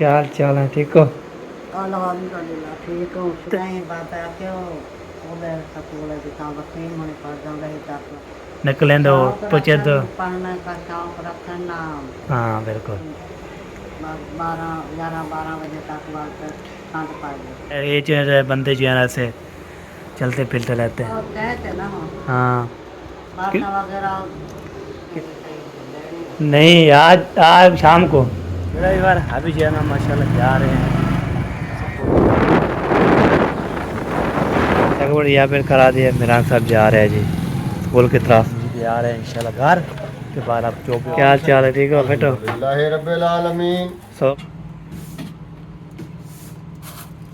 क्या हाल चाल है, ठीक हो? अल्हम्दुलिल्लाह ठीक हूँ। सुनाई बात है क्यों बोले बोले किताब तीन महीने पढ़ जाऊँगा ही तक निकलें दो शौक पूछे रखन तो। पढ़ने का शौक रखन ना हाँ बिल्कुल। 12 11 12 बजे तक वक्त शांत पड़ गए। ये जो है बंदे जो है ना ऐसे चलते फिरते रहते हैं। और कहते ना हाँ। कि- बातें वगैरह नहीं, आज आज शाम को रविवार अभी जो है ना माशाल्लाह जा रहे हैं। एक बार यहाँ पे करा दिया, मिरान साहब जा रहे हैं जी स्कूल की तरफ जी, आ रहे हैं इंशाल्लाह घर के बाद। आप जो क्या हाल चाल है, ठीक हो बेटो? अल्हम्दुलिल्लाह रब्बिल आलमीन। सो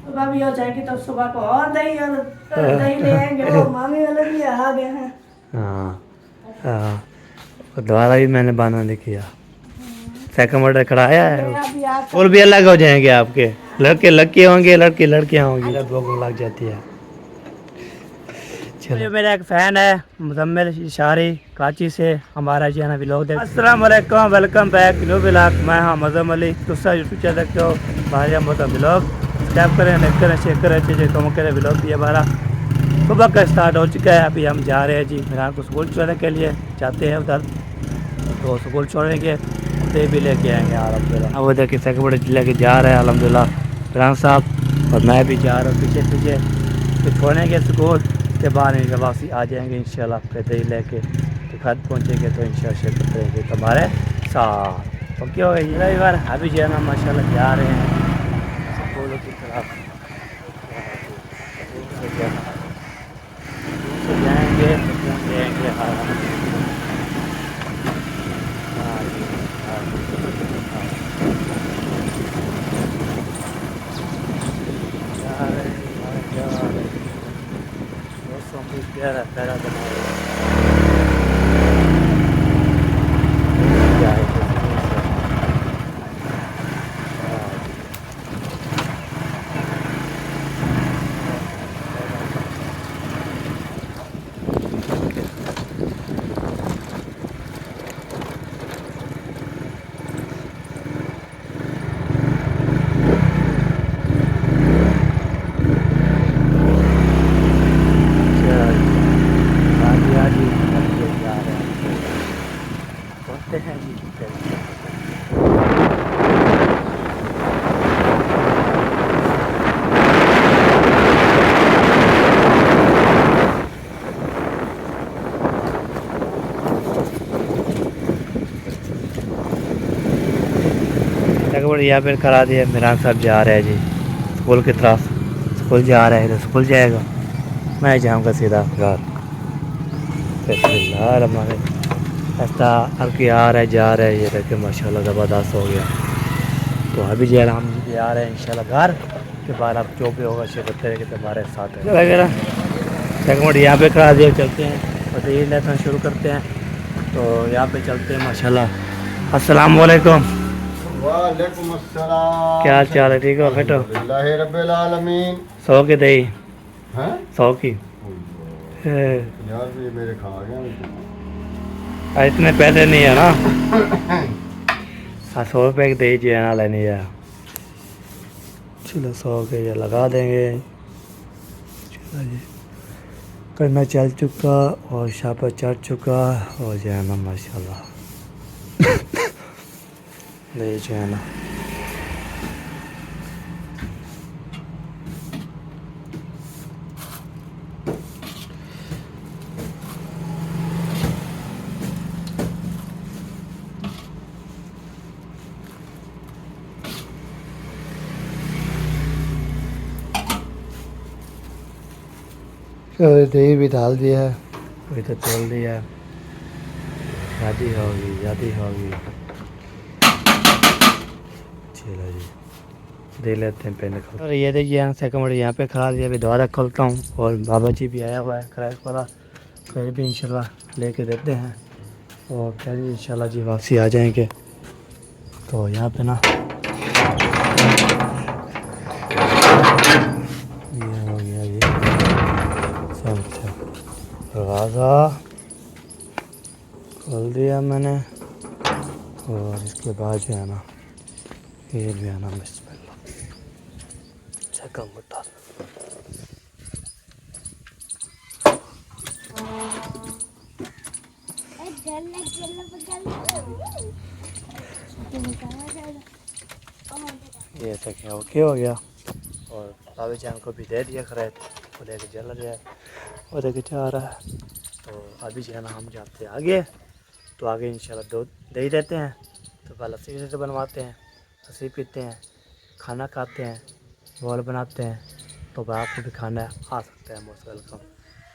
सुबह भी हो जाएगी तो सुबह को और दही ले आएंगे। वो मामी वाले भी आ गए हैं। हाँ हाँ, दोबारा भी मैंने बाना किया। सेकंड ऑर्डर कराया है। अभी आप और भी अलग हो जाएंगे आपके, लड़के लड़के होंगे, लड़की लड़कियाँ होंगी, जब भूख लग जाती है। चलो, मेरा एक फ़ैन है मुजम्मिल शारी कराची से, हमारा जो है ना व्लॉग देख। अस्सलाम वालेकुम, वेलकम बैक न्यू व्लॉग। मैं हाँ मज़म अली, दूसरा यूट्यूब चैनल देखते हो भाई मोहतरम व्लॉग। सब्सक्राइब करें, लाइक करें, शेयर करें, चीज़ें कम करें। व्लॉग भी हमारा सुबह का स्टार्ट हो चुका है। अभी हम जा रहे हैं जी मेरा को स्कूल छोड़ने के लिए, जाते हैं उधर तो स्कूल छोड़ेंगे, दे भी लेके आएंगे अलहमदिल्ला। अब उधर किसी के बड़े लेके जा रहे हैं अलहमदिल्ला फिरान साहब, और मैं भी जा रहा हूँ पीछे पीछे। तो छोड़ेंगे स्कूल के बाद इनके वापसी आ जाएंगे इंशाल्लाह। फिर दही लेके तो घर पहुँचेंगे तो इंशाल्लाह शिरकत करेंगे तुम्हारे साथ। ओके हो गई रविवार अभी जो है ना माशाल्लाह जा रहे हैं स्कूलों की तरफ। जाएंगे जाएंगे। हाँ हाँ जी, हाँ जी, हाँ। जा रहे हैं, जा रहे हैं। दोस्तों भी प्यारा प्यारा बना रहे हैं। जाएंगे जरूर से। हाँ जी। चलो, हाँ जी हाँ जी, अभी जा रहे हैं, पहुँचते हैं जी फिर। एक बार यहाँ पे करा दिया, मिरान साहब जा रहे हैं जी स्कूल की तरफ। स्कूल जा रहे हैं तो स्कूल जाएगा, मैं जाऊँगा सीधा घर। बिस्मिल्लाह हमारे ऐसा हल्की आ रहा है जा रहा है, ये देखे माशाल्लाह ज़बरदस्त हो गया। तो अभी जो है हम आ रहे हैं इंशाल्लाह घर के बाद। आप जो भी होगा शेयर करते रहेंगे तुम्हारे साथ है वगैरह। सेकंड यहाँ पे करा दिया, चलते हैं और ये लेना शुरू करते हैं। तो यहाँ पे चलते हैं माशाल्लाह। अस्सलाम वालेकुम, वालेकुम अस्सलाम। क्या हाल चाल है, ठीक हो बेटो? अल्हम्दुलिल्लाह रब्बिल आलमीन। 100 की दही, हैं 100 की। यार भी मेरे खा गया। इतने पैसे नहीं है ना। हाँ, 100 रुपये की दही जो है ना लेनी है। चलो 100 के ये लगा देंगे। चलो जी, करना चल चुका और शापर चढ़ चुका और जो है ना माशाल्लाह दही जो है ना दही भी डाल दिया है, अभी तो तोल दिया है। शादी होगी, शादी होगी। चलो जी, दे लेते हैं पहले खोल। और ये देखिए यहाँ सेकंड यहाँ पे खड़ा दिया, अभी दोबारा खोलता हूँ। और बाबा जी भी आया हुआ है किराए वाला, फिर भी इंशाल्लाह लेके देते हैं और फिर इंशाल्लाह जी वापसी आ जाएंगे। तो यहाँ पे ना ये हो गया ये सब। अच्छा, दरवाज़ा खोल दिया मैंने और इसके बाद जो है ना ये भी आना बिस्मिल्लाह चेक मुट्ठा ये तक है ओके हो गया और बाबी जान को भी दे दिया खरीद वो लेके चल रहा है वो लेके जा रहा है तो अभी जो है ना हम जाते हैं आगे तो आगे इंशाल्लाह दूध दे ही देते हैं तो पहले लस्सी से बनवाते हैं लस्सी पीते हैं खाना खाते हैं रोल बनाते हैं तो आपको भी खाना आ सकता है मोस्ट वेलकम।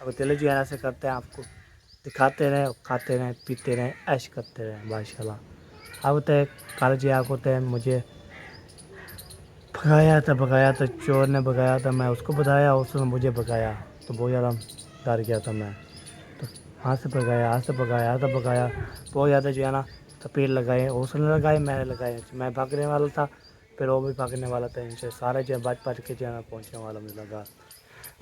अब दिल जो है ऐसे करते हैं आपको दिखाते रहें खाते रहें पीते रहें ऐश करते रहें माशाल्लाह। अब तो कल जी आपको तो मुझे भगाया था चोर ने भगाया था मैं उसको बताया उसने मुझे भगाया तो बहुत ज़्यादा डर गया था मैं तो हाथ से भगाया बहुत ज़्यादा जो है ना तपीर लगाए उसने लगाए मैंने लगाए मैं भागने वाला था फिर वो भी भागने वाला था इनसे सारे जो बच के जो है ना पहुँचने वाला मुझे लगा।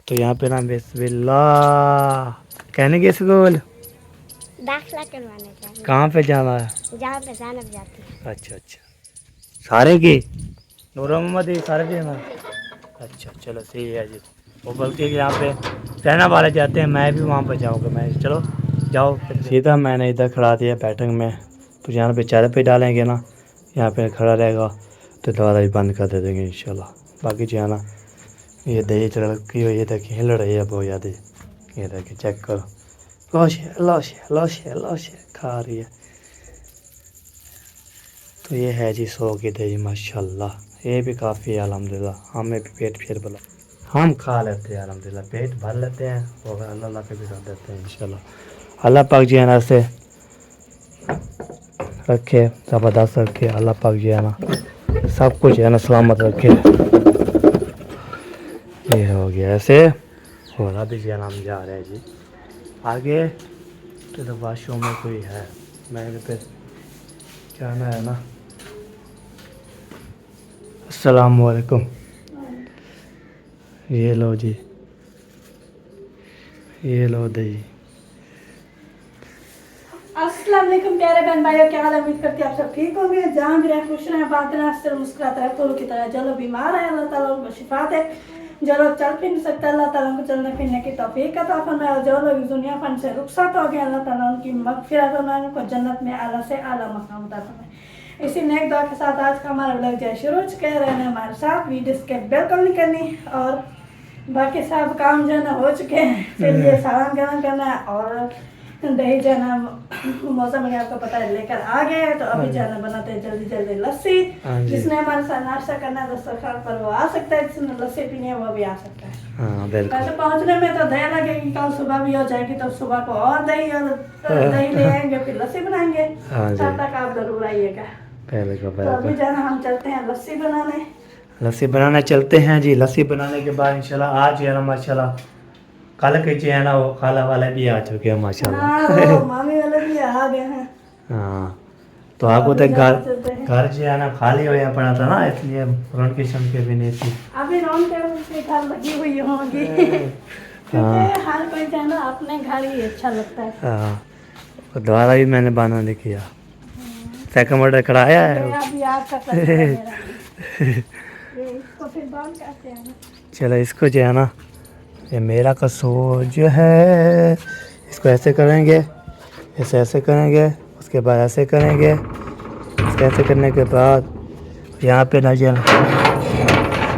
तो यहाँ पे ना बिस्मिल्लाह कहने के स्कूल दाखिला करवाने जाएंगे। कहाँ पे जाना है? जहाँ पे जानब जाती है। अच्छा सारे की नूर मोहम्मद ही सारे की ना अच्छा चलो सही है जी। वो बोलती है कि यहाँ पे रहना वाले जाते हैं मैं भी वहाँ पर जाऊँगा मैं चलो जाओ सीधा मैंने इधर खड़ा दिया बैठक में तो यहाँ पे चारे पे डालेंगे ना यहाँ पे खड़ा रहेगा तो दोबारा भी बंद कर दे देंगे इंशाल्लाह। बाकी जो है ना ये दही चढ़की हुई है देखिए हिल रही है बहुत ज़्यादा ये देखिए चेक करो लौश खा रही है। तो ये है जी 100 की दही माशाल्लाह ये भी काफ़ी है अल्हम्दुलिल्लाह हमें भी पेट फिर बोला हम खा लेते हैं अल्हम्दुलिल्लाह पेट भर लेते हैं और अल्लाह पे भी कर देते हैं इंशाल्लाह। अल्लाह पाक जी है ना से रखे ज़बरदस्त रखे अल्लाह पाक जी है ना सब कुछ है ना सलामत रखे। ये हो गया ऐसे और अभी जी हम जा रहे हैं जी आगे तो वाशरूम में कोई है मैंने फिर जाना है ना। अस्सलाम वालेकुम ये लो जी ये लो दही। अस्सलाम वालेकुम प्यारे बहन भाइयों, क्या हाल है? उम्मीद करती है आप सब ठीक होंगे जहाँ भी रहे खुश रहें बात रहें हंसते मुस्कुराते रहे। तो की तरह जो लोग बीमार है अल्लाह ताला उनको शिफा दे, जो लोग चल फिर नहीं सकते अल्लाह ताला उनको चलने फिरने की तौफीक अता फरमाए और जो लोग इस दुनिया फन से रुखसत हो गए अल्लाह ताला उनकी मगफिरत फरमाए उनको जन्नत में आला से आला मकाम अता फरमाए। इसी नेक दुआ के साथ आज का हमारा व्लॉग जो शुरू कह रहे हैं हमारे साथ वीडियो के बिल्कुल नहीं करनी और बाकी सब काम जो है ना हो चुके हैं फिर ये सालन गर्म करना है और दही जो है ना मौसम में आपको पता है लेकर आ गए तो अभी जो है ना बनाते हैं जल्दी जल्दी लस्सी। जिसने हमारे साथ नाश्ता करना है दस्तरखान पर वो आ सकता है, जिसने लस्सी पीनी है वो भी आ सकता है। वैसे पहुंचने में तो देर लगेगी कल सुबह भी हो जाएगी तो सुबह को और दही ले आएंगे फिर लस्सी बनाएंगे तब तक आप जरूर आइएगा। तो अभी जो है ना हम चलते हैं लस्सी बनाने चलते हैं जी। लस्सी बनाने के बाद इंशाल्लाह आज जो है ना माशाल्लाह कल के जो है ना वो खाला वाले भी आ चुके हैं माशाल्लाह मामी वाले भी आ गए हैं। हाँ तो आपको तो घर जो है ना खाली हो पड़ा था ना इसलिए रौनक की शमके भी नहीं थी अभी रौनक के घर लगी हुई होंगी क्योंकि हर कोई जो है ना अपने घर ही अच्छा लगता है। हाँ तो दोबारा भी मैंने बना नहीं किया सेकंड ऑर्डर कराया है इसको फिर बंद करते हैं ना। चलो इसको जो है ना ये मेरा कसूर जो है इसको ऐसे करेंगे ऐसे करेंगे उसके बाद ऐसे करेंगे इसको ऐसे करने के बाद यहाँ पे ना जो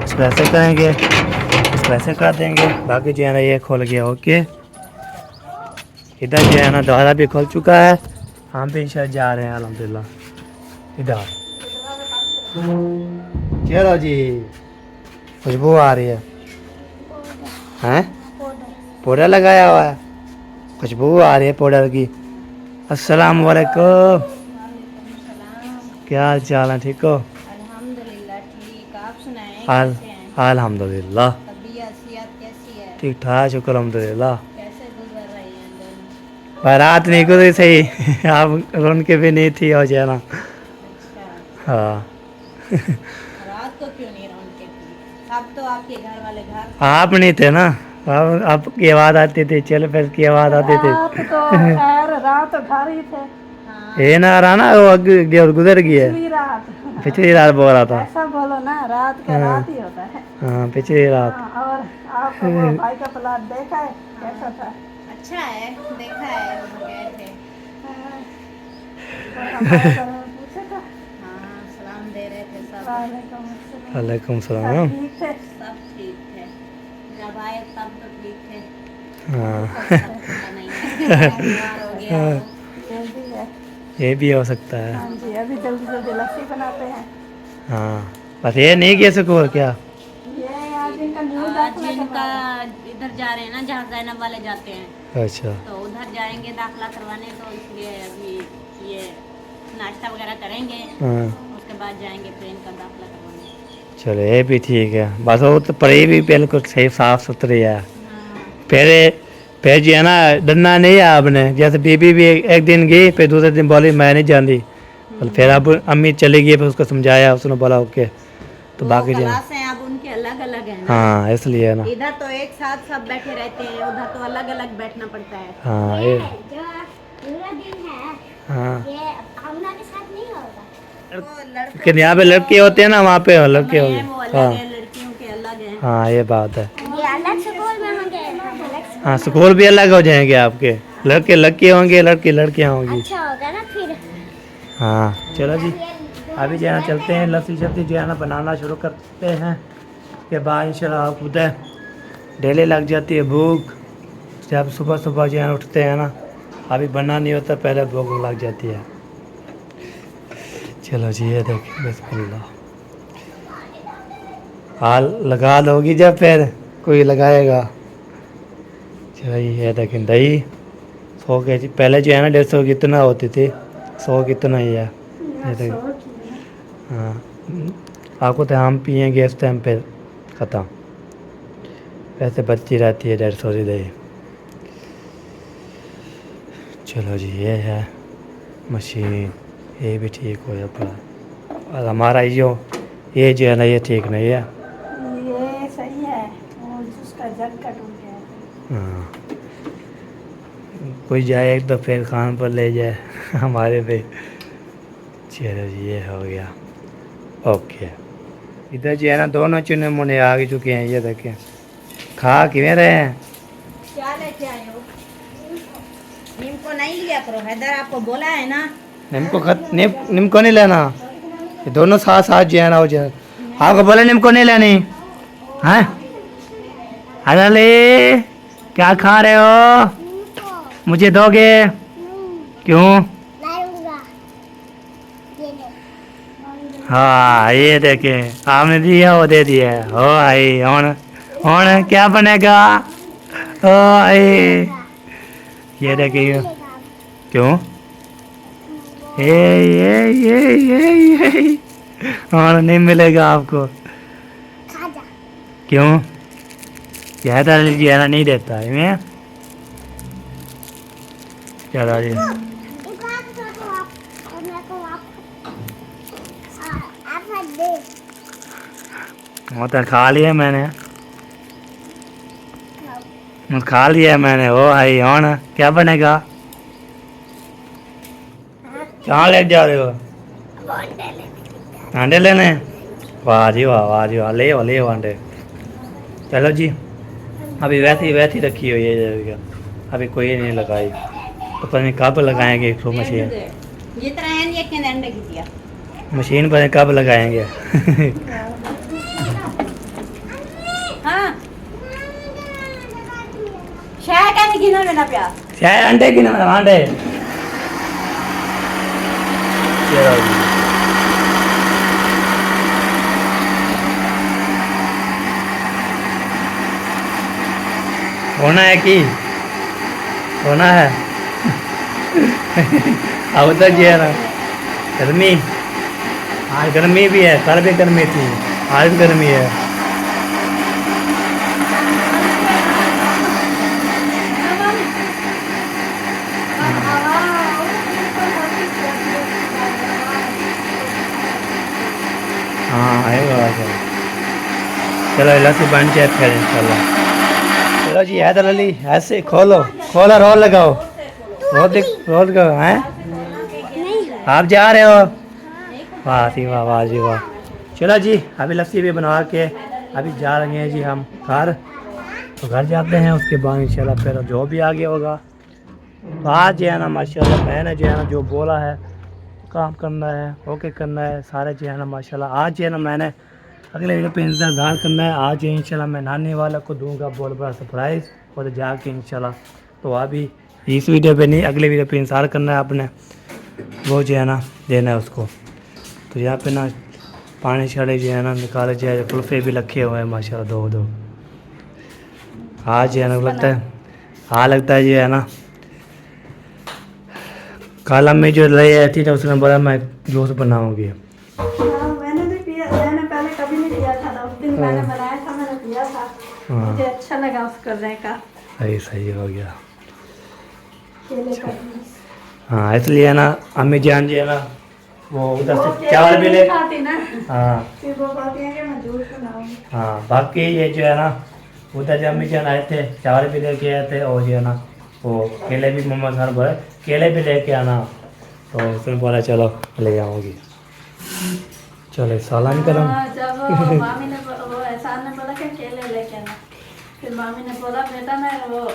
इसको ऐसे करेंगे इसको ऐसे कर देंगे बाकी जो है ना ये खुल गया ओके। इधर जो है ना द्वारा भी खुल चुका है हम भी इंशाल्लाह जा रहे हैं अल्हम्दुलिल्लाह इधर। चलो जी खुशबू आ रही है हैं पाउडर लगाया हुआ है खुशबू आ रही है पाउडर की। अस्सलाम वालेकुम क्या हाल चाल है ठीक हो? अल्हम्दुलिल्लाह ठीक, आप सुनाएं अल्हम्दुलिल्लाह तबीयत सेहत कैसी है? ठीक ठाक शुक्र अल्हम्दुलिल्लाह। कैसे गुजर रही है दिन? बारात नहीं गुजरी सही आप रोन के भी नहीं थी हो जाना। अच्छा हाँ रात को क्यों नहीं रौनकें थी? सब तो आपके घर वाले घर आप नहीं थे ना आपकी आवाज़ आती थी चल फिर की आवाज़ आती थी रात घर ही थे। ये ना रहा ना वो गुजर गई है पिछली रात पिछली रात बोल रहा था। ऐसा बोलो ना, रात का रात ही होता है। हाँ पिछली रात। हाँ, और आपको वो भाई का प्लाट देखा है कैसा था? अच्छा है, देखा है, हम गए थे। और हमारे बारे में पूछा था। हाँ, सलाम दे रहे थे सब। वालेकुम अस्सलाम। वालेकुम सब सलाम। ठीक थे? सब ठीक थे, जब आए तब तो ठीक थे। हाँ पता नहीं है, बीमार हो गया हो। जल्दी है। ये भी हो सकता है। हाँ जी, अभी जल्दी जल्दी लस्सी बनाते हैं। हाँ बस ये नहीं किया स्कूल क्या? ये आज इनका न्यू आज दाखिला इनका करवाना है। इधर जा रहे हैं ना, जहाँ जैनब वाले जाते हैं, अच्छा तो उधर जाएंगे दाखला करवाने, तो इसलिए अभी ये नाश्ता वगैरह करेंगे, हाँ उसके बाद जाएंगे फिर इनका दाखला करवाने। चलो ये भी ठीक है। बस वो तो पढ़ी भी बिल्कुल सही साफ सुथरी है। हाँ, फिर जो है ना डरना नहीं है आपने। जैसे बीबी भी एक दिन गई फिर दूसरे दिन बोली मैं नहीं जानती, फिर अब अम्मी चली गई फिर उसको समझाया, उसने बोला ओके। तो बाकी जो क्लास हैं अब उनके अलग अलग हैं ना। हाँ इसलिए है ना। इधर तो एक साथ सब बैठे रहते हैं, उधर तो अलग अलग बैठना पड़ता है। हाँ ये जो पूरा दिन है हाँ ये कामना के साथ नहीं होगा। वो लड़के लेकिन यहाँ पे लड़के होते हैं ना, वहाँ पे लड़के हैं, होंगे। वो अलग हाँ है, लड़कियों के अलग हैं। हाँ ये बात है। ये अलग स्कूल में होंगे, अलग हाँ स्कूल भी अलग हो जाएंगे आपके। लड़के लड़के होंगे, लड़की लड़कियाँ होंगी। अच्छा होगा ना फिर। हाँ चलो जी अभी जो है ना चलते हैं, लस्सी शस्सी जो है ना बनाना शुरू करते हैं। के बाद इंशाल्लाह आपको पता है डेली लग जाती है भूख। जब सुबह सुबह जो है ना उठते हैं ना, अभी बनना नहीं होता, पहले भूख लग जाती है। चलो जी ये देखिए बिस्मिल्लाह। हाल लगा लोगी जब फिर कोई लगाएगा। चलो ये देखिए दही 100 के जी, पहले जो है ना 150 कितना होती थी, 100 कितना ही है ये देखिए। हाँ आपको तो हम पिएंगे इस टाइम पे ख़त्म, वैसे बचती रहती है 150 की दही। चलो जी ये है मशीन, ये भी ठीक हो या पर, और हमारा ये जो है ना ये ठीक नहीं है। ये सही है, वो उसका जग का टूट गया है। हाँ कोई जाए एक तो फिर खान पर ले जाए हमारे पे। चलो जी ये हो गया ओके। इधर जो है ना दोनों चुने मुने आ चुके हैं, ये देखें खा किवें रहे हैं। क्या लेके आए हो? नीम को नहीं लिया करो, हैदर आपको बोला है ना। निम्को नहीं लेना, ये दोनों साथ साथ जो है ना वो जो है। आपको बोले निम्को नहीं लेनी है। अरे क्या खा रहे हो, मुझे दोगे? क्यों? लाऊंगा ये ले। हाँ ये देखे आपने दिया वो दे दिया। हो आई और क्या बनेगा? ओ आई ये देखिए क्यों ये और नहीं मिलेगा आपको। खा जा। क्यों? यह लीजिए ना नहीं देता है मैं। चलो जी इनको आप छोड़ो आप और मेरे को आप मत दे। वो तो खा लिया मैंने, खा लिया मैंने। ओ भाई और क्या बनेगा? कहाँ ले जा रहे हो? अंडे लेने? वाह जी वाह, वाह जी वाह, ले अंडे। चलो जी अभी वैसे ही रखी हुई है, अभी कोई नहीं लगाई, तो पता नहीं कब लगाएंगे। एक मशीन जितना है ये के अंडे की दिया। मशीन पता नहीं कब लगाएंगे। हाँ शायद का नहीं गिना में ना प्यार। शायद अंडे की ना अंडे। चलो जी होना है कि होना है। अब तो जी है ना गर्मी, आज गर्मी भी है, कल भी गर्मी थी, आज भी गर्मी है। हाँ आएगा। चलो लस्सी बन जाए फिर इंशाल्लाह। चलो जी हैदर अली ऐसे खोलो रोल लगाओ, रोल लगाओ हैं। आप जा रहे हो? वाह जी वाह, वाह जी वाह। चलो जी, अभी लस्सी भी बनवा के अभी जा रहे हैं जी हम घर। तो घर जाते हैं, उसके बाद इंशाल्लाह फिर जो भी आगे होगा। तो आज जो है ना माशाल्लाह मैंने जो है ना जो बोला है काम करना है, ओके करना है सारे जो है ना माशाल्लाह। आज जो है ना मैंने अगले वीडियो पे इंतज़ार करना है। आज इंशाल्लाह मैं नानी वाला को दूंगा बहुत बड़ा सरप्राइज़, और जाके इंशाल्लाह। तो अभी इस वीडियो पे नहीं, अगले वीडियो पे इंतज़ार करना है आपने, वो जो है ना देना है उसको। तो यहाँ पे ना पानी छड़े जो है ना निकाले जाए, कुल्फे भी रखे हुए हैं माशाल्लाह दो दो। आज जो है ना लगता है, हाँ लगता है जो है ना कल में जो ले आई थी तो उसने बोला मैं जूस बनाऊंगी। हाँ, मैंने भी पिया, मैंने पहले कभी नहीं पिया था ना, उस दिन मैंने बनाया था, मैंने पिया था, मुझे अच्छा लगा उस करने का। सही सही हो गया। केले का जूस। हाँ इसलिए ना अम्मी जान जी है ना वो उधर वो से केले चावल भी ले, नहीं खाती ना, हाँ फिर वो कहती है कि मैं जूस बनाऊंगी। हाँ। बाकी ये जो है ना उधर से अम्मी जान आए थे, चावल भी लेके आए थे, और जो है ना वो केले भी मम्मा खान बोले केले भी लेके आना। तो उसने बोला चलो ले आऊँगी। चलो सालन करूँ। हाँ, जब मामी ने वो एहसान ने बोला कि केले लेके आना, फिर मामी ने बोला बेटा मैं वो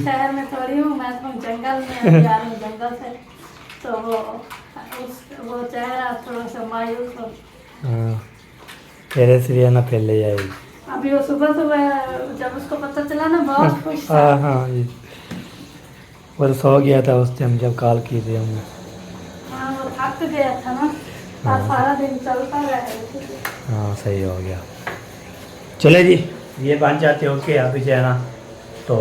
शहर में थोड़ी हूँ, मैं तो जंगल में अभी आ रही हूँ जंगल से। तो वो चेहरा थोड़ा सा मायूस हो। हाँ तेरे से भी है ना फिर ले जाएगी। अभी वो सुबह सुबह जब उसको पता चला ना बहुत खुश था। हाँ हाँ जी, वो तो सो गया था उस टाइम जब कॉल की थी हमने। हाँ वो थक गया था ना, आज सारा दिन चलता रहा। हाँ सही हो गया। चले जी, ये बात चाहते हो कि अभी जो है ना तो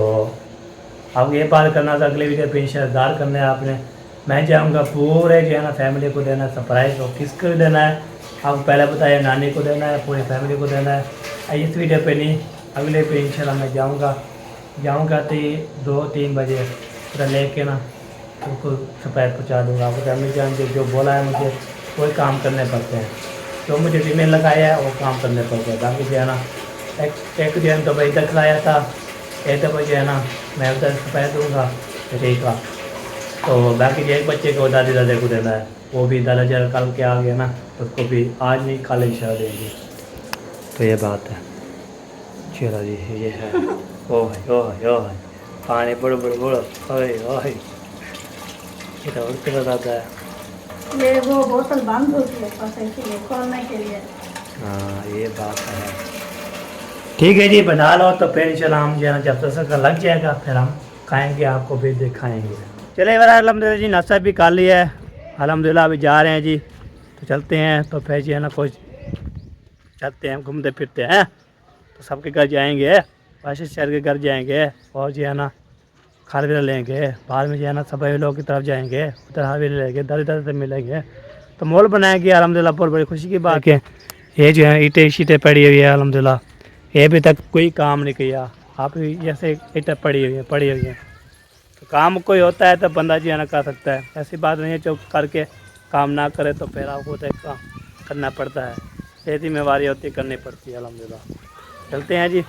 अब ये बात करना था अगले वीडियो पे इंतजार करना है आपने। मैं चाहूँगा पूरे जो है ना फैमिली को देना है सरप्राइज। और किसको देना है आपको पहले बताया, नानी को देना है, पूरी फैमिली को देना है। इस वीडियो पे नहीं, अगले पे इंशाल्लाह मैं जाऊँगा तो 2-3 बजे पूरा लेके ना उनको सरप्राइज पहुँचा दूँगा। आपको अम्मी जान जो बोला है मुझे वही काम करने पड़ते हैं, जो मुझे ईमेल लगाया है वो काम करने पड़ते हैं। बाकी जो है ना एक दिन तो मैं इधर खिलाया था, एक दफ़ा जो है ना मैं उधर सरप्राइज दूँगा ठीक है। तो बाकी एक बच्चे को दादी दादा को देना है, वो भी दादा जरा कल के आ गया ना, उसको भी आज नहीं कल इंशाल्लाह देंगे। तो ये बात है। चलो जी ये है। ओ है पानी बड़ो ओए ये तो और क्या दादा है। ये वो बोतल बंद होती है बस इसीलिए खोलने के लिए। हाँ ये बात है। ठीक है जी बना लो, तो फिर इंशाल्लाह हम जो है ना जब तक लग जाएगा फिर हम खाएंगे, आपको भी दिखाएंगे। चले मेरा अल्हम्दुलिल्लाह जी नाश्ता भी कर लिया है अल्हम्दुलिल्लाह। अभी जा रहे हैं जी, तो चलते हैं। तो फिर जो है ना कुछ चलते हैं घूमते फिरते हैं, तो सबके घर जाएंगे, बाशिश शहर के घर जाएंगे, और जो है ना खाल भी लेंगे। बाद में जो है ना सभी लोग की तरफ जाएंगे, उधर हावी लेंगे, दर दर से मिलेंगे, तो मॉल बनाएंगे अल्हम्दुलिल्लाह। बहुत बड़ी खुशी की बात है। ये जो है ईंटें शीटें पड़ी हुई है अल्हम्दुलिल्लाह, ये अभी तक कोई काम नहीं किया। आप जैसे ईंटें पड़ी हुई हैं। तो काम कोई होता है तो बंदा जो है ना कर सकता है, ऐसी बात नहीं है जो करके काम ना करे तो फिर आपको तो काम करना पड़ता है, ये जिम्मेवारी होती है, करनी पड़ती है अल्हम्दुलिल्लाह। चलते हैं जी,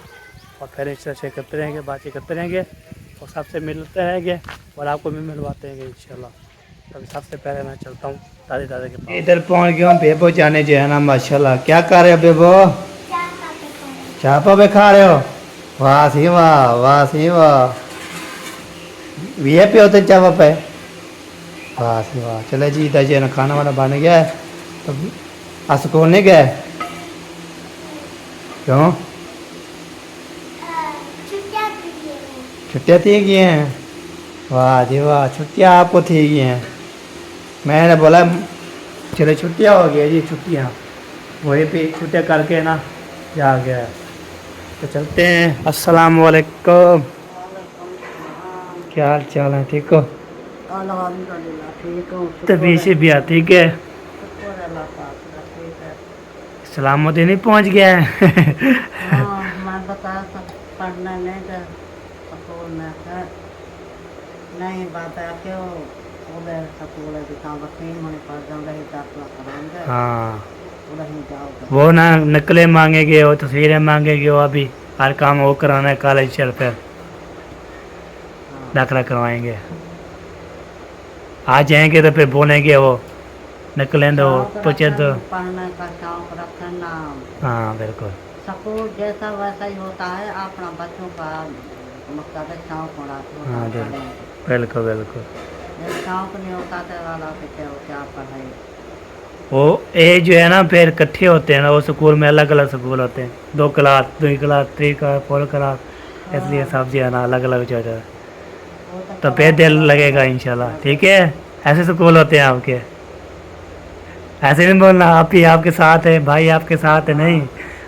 और फिर इस तरह से करते रहेंगे, बातें करते रहेंगे, और सबसे मिलते रहेंगे, और आपको भी मिलवाते रहेंगे इंशाल्लाह। तभी सबसे पहले मैं चलता हूँ दादी दादा के पास। इधर पहुँच गया हूँ, बेबो जाने जो है ना माशाल्लाह। क्या कर रहे हो बेबो? चापा पे खा रहे हो? वाह सी वाह ये पे होते चापा पे, वाह सी वाह। चले जी इधर जो है ना खाना वाना बन गया है, तो आज स्कूल नहीं गए क्यों? छुट्टियाँ थी गई हैं? वाह जी वाह, छुट्टियाँ आपको थी गई हैं। मैंने बोला चलो छुट्टियाँ हो गई जी, छुट्टियाँ वही पे छुट्टियाँ करके ना जा गया। तो चलते हैं। अस्सलाम वालेकुम, क्या हाल चाल है? ठीक हो? अल्हम्दुलिल्लाह ठीक हूँ। तभी से भी ठीक है, शुक्र अल्लाह पाक का, ठीक है। सलामती नहीं पहुंच गया है। हाँ मैं बता पढ़ना नहीं था स्कूल में है नहीं बता क्यों उधर स्कूल है जहाँ वकील में पढ़ जाऊँगा ही दाखिला कराएंगे। हाँ उधर ही जाओगे। वो ना नकलें मांगेंगे, वो तस्वीरें मांगेंगे, वो अभी हर काम वो कराना है कॉलेज चल फिर दाखिला करवाएंगे। आ जाएंगे तो फिर बोलेंगे वो निकलें तो शौक पूछे तो रखन, पढ़ने का शौक रखना। हाँ बिल्कुल स्कूल जैसा वैसा ही होता है, अपना बच्चों का मतलब है शौक होना हाँ होता है। बिल्कुल बिल्कुल। जब शौक नहीं होता तो वाला तो क्या पढ़ाई। वो ये जो है ना फिर इकट्ठे होते हैं ना, वो स्कूल में अलग अलग स्कूल होते हैं, 2 क्लास 3 क्लास 3 क्लास 4 क्लास, इसलिए सब जो है ना अलग अलग जो है वो तो फिर दिल लगेगा इंशाल्लाह। ठीक है, ऐसे स्कूल होते हैं आपके, ऐसे नहीं बोलना आप ही आपके साथ है, भाई आपके साथ है, नहीं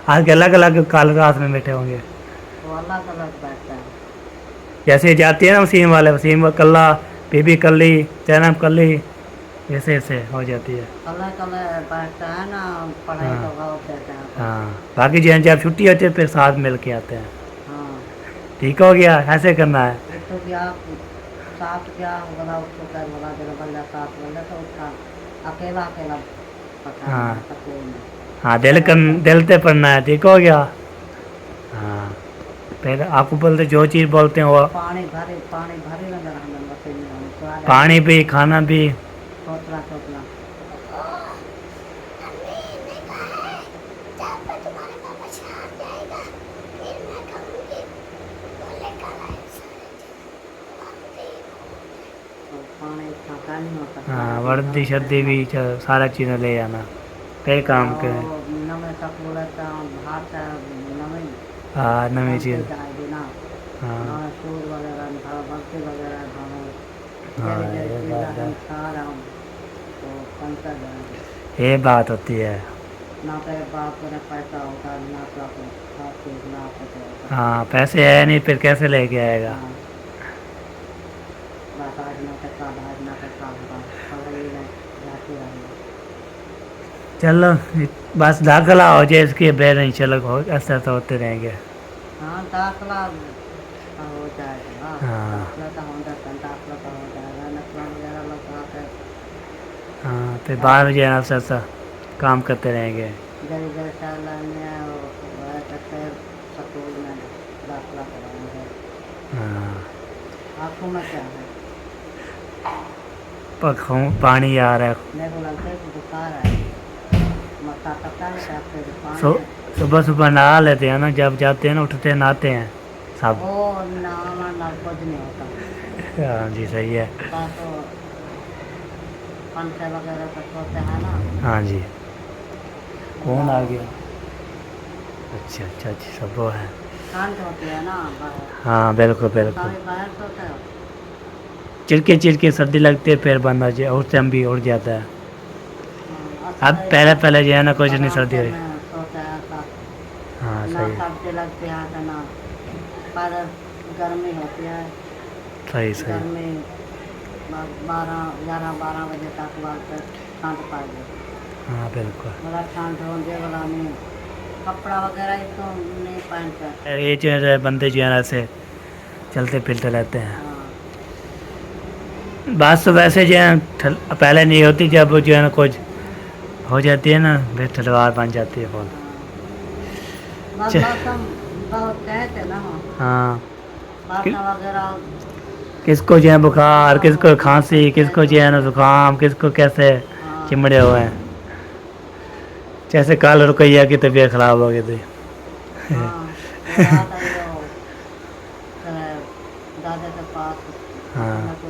आज के अलग अलग क्लास में बैठे होंगे। वो अलग अलग बैठता है। जैसे जाती है ना वसीम वाले, वसीम कल्ला, बीबी कल्ली, जैनब कल्ली, ऐसे ऐसे हो जाती है। अलग अलग बैठता है ना, पढ़ाई हाँ। का भाव देते हैं। हाँ बाकी जो है जब छुट्टी होती है फिर साथ मिल के आते हैं। हाँ, ठीक हो गया, ऐसे करना है। एक तो क्या साथ क्या बोला उसको कर बोला जरा बल्ला साथ बोला तो उसका अकेला अकेला पता हाँ। है स्कूल में। हाँ दिल से पढ़ना है। ठीक हो गया। हाँ फिर आपको बोलते जो चीज़ बोलते हैं वो पानी भरे लगा रहा मशीन में हम तो आ गए। पानी भी खाना भी। सोचला सोचला जब पे तुम्हारे पापा शहर जाएगा फिर मैं कहूँगी बोले कल तो पानी खाता नहीं होता। हाँ वर्दी शर्दी भी सारा चीज़ें ले आना फिर काम करें। नमे स्कूल का भात नमे हाँ नवी चीज़। जाएगी ना। हाँ नमे सूट वगैरह था बर्ती वगैरह था हाँ, जरी ये जरी बात है। चीज़ खा रहा हूँ तो कंकर जाएगी। ये बात होती है। ना तो बाप ने पैसा होता ना तो अपने हाथ से ना पैसा होता। हाँ पैसे है नहीं फिर कैसे लेके आएगा। हाँ। बस आज ना पैसा होगा पढ़ाई में जाती रही। चलो बस दाखिला हो जाए इसके बैर इंशाल्लाह हो ऐसा तो होते रहेंगे। हाँ दाखला हो जाएगा। हाँ। दाखला का होता है दाखला का हो जाएगा नकला वगैरह लगा कर हाँ फिर बाहर जो है ना ऐसा काम करते रहेंगे। जरी जरी साल में वह करते स्कूल में दाखला कराएंगे। हाँ आँखों में क्या है? पखों पानी आ रहा है। मेरे को लगता है कि बुखार है मक्का पता है क्या फिर पानी सो सुबह सुबह नहा लेते हैं ना, जब जाते हैं ना उठते हैं नहाते हैं सब। वो नहाना ना कुछ नहीं होता। हाँ जी सही है। बस वो पंखे वगैरह का सोते हैं ना। हाँ जी कौन आ गया? अच्छा अच्छा अच्छा सब वो है। ठंड होती है ना बाहर। हाँ बिल्कुल बिल्कुल। सारे बाहर सोते हो। चिड़के सर्दी लगती है फिर बंद हो जाए उस टाइम भी उड़ जाता है। हाँ, अब पहले जो है ना कुछ नहीं सर्दी हुई। में सोते हैं सब। हाँ ना सही है सर्दी लगती है तो ना पर गर्मी होती है। सही सही। गर्मी 11-12 बजे तक बाद ठंड पाएगी। हाँ बिल्कुल। बड़ा ठंड होने वाला नहीं कपड़ा वगैरह तो नहीं पहनते। ये जो है बंदे जो है ना ऐसे चलते फिरते रहते हैं। हाँ। बात तो वैसे जो है पहले नहीं होती, जब जो है ना कुछ हो जाती है ना फिर तलवार बन जाती है फोन। बस च- मौसम बहुत कहते ना हाँ बारिश वगैरह। किसको जो है बुखार, किसको खांसी, किसको जो है ना जुकाम, किसको कैसे हाँ। चिमड़े हुए हैं। जैसे कल रुकैया की तबीयत खराब हो गई थी। हाँ, तो रात आई वो, दादा के पास हाँ। मैं तो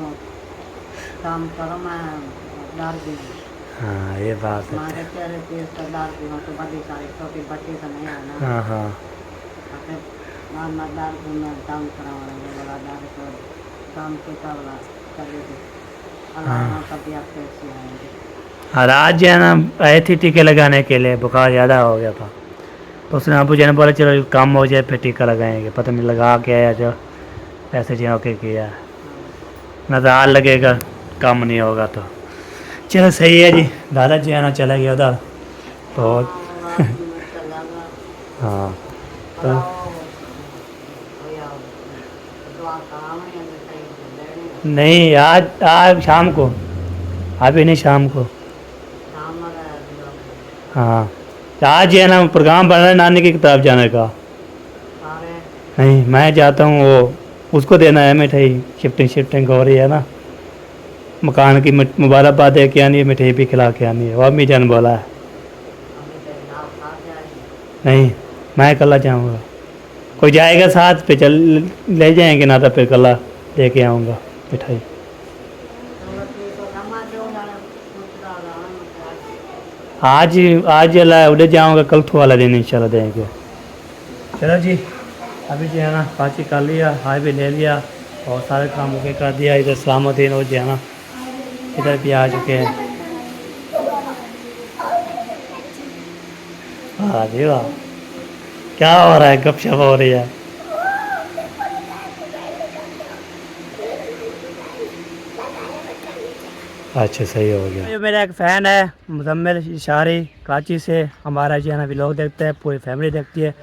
काम करो मैं डाल दी हाँ ये बात है। हमारे चेहरे पे तो डाल दी हूँ तो बड़ी सारी छोटी बच्चे तो नहीं है ना। हाँ हाँ अपने मैं डाल दूँ मैं काम कराऊँगा बोला डाल तो काम के वाला चले थे अल्लाह तबीयत कैसी आएंगे। और आज जो है ना आए थी टीके लगाने के लिए, बुखार ज़्यादा हो गया था तो उसने अबू जी ने बोला चलो काम हो जाए फिर टीका लगाएंगे। पता नहीं लगा के आया जो ऐसे जो के किया नज़ार लगेगा काम नहीं होगा तो। चलो सही है जी। दादा जी है ना चला गया उधर बहुत। हाँ तो नहीं आज शाम को, अभी नहीं शाम को। हाँ तो आज है ना प्रोग्राम बन रहा है नानी की किताब जाने का। नहीं मैं जाता हूँ, वो उसको देना है मिठाई, शिफ्टिंग हो रही है ना। मकान की मुबारकबाद दे के आनी है, मिठाई भी खिला के आनी है। और अम्मी जान बोला है अभी तो नाव खा जाएगी। नहीं, मैं कल जाऊँगा। कोई जाएगा साथ पे चल ले जाएंगे, ना तो फिर कल लेके आऊँगा मिठाई। चलो ठीक है, कमा दो ना कुछ डाला आज अल्लाह उधर जाऊँगा, कल तो वाला दिन इंशाल्लाह देंगे। चलो जी, अभी जो है ना काची कर लिया, हाईवे ले लिया और सारे काम ओके कर दिया। इधर सलामुद्दीन और जो है ना इधर भी आ चुके हैं। अरे वाह, क्या हो रहा है? गपशप हो रही है। अच्छा, सही हो गया। ये मेरा एक फ़ैन है मुजम्मिल इशारी, कराची से हमारा जो है ना व्लॉग देखते हैं, पूरी फैमिली देखती है।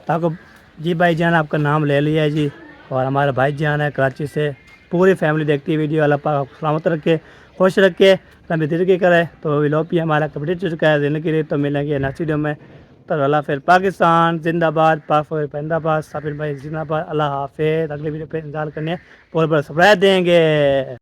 ताको जी भाई जान आपका नाम ले लिया है जी, और हमारा भाई जान है कराची से, पूरी फैमिली देखती है वीडियो। अल्लाह पाक आपको सलामत रखे, खुश रखे, लंबी ज़िंदगी करे। तो व्लॉग भी हमारा कंप्लीट हो चुका है ज़िंदगी रही। तो मिलेंगे नेक्स्ट वीडियो में। तो अल्लाह फिर पाकिस्तान जिंदाबाद, पाक जिंदाबाद, साबिर भाई जिंदाबाद। अल्लाह हाफिज़। अगले वीडियो पे इंतजार करने बहुत बड़ा सरप्राइज देंगे।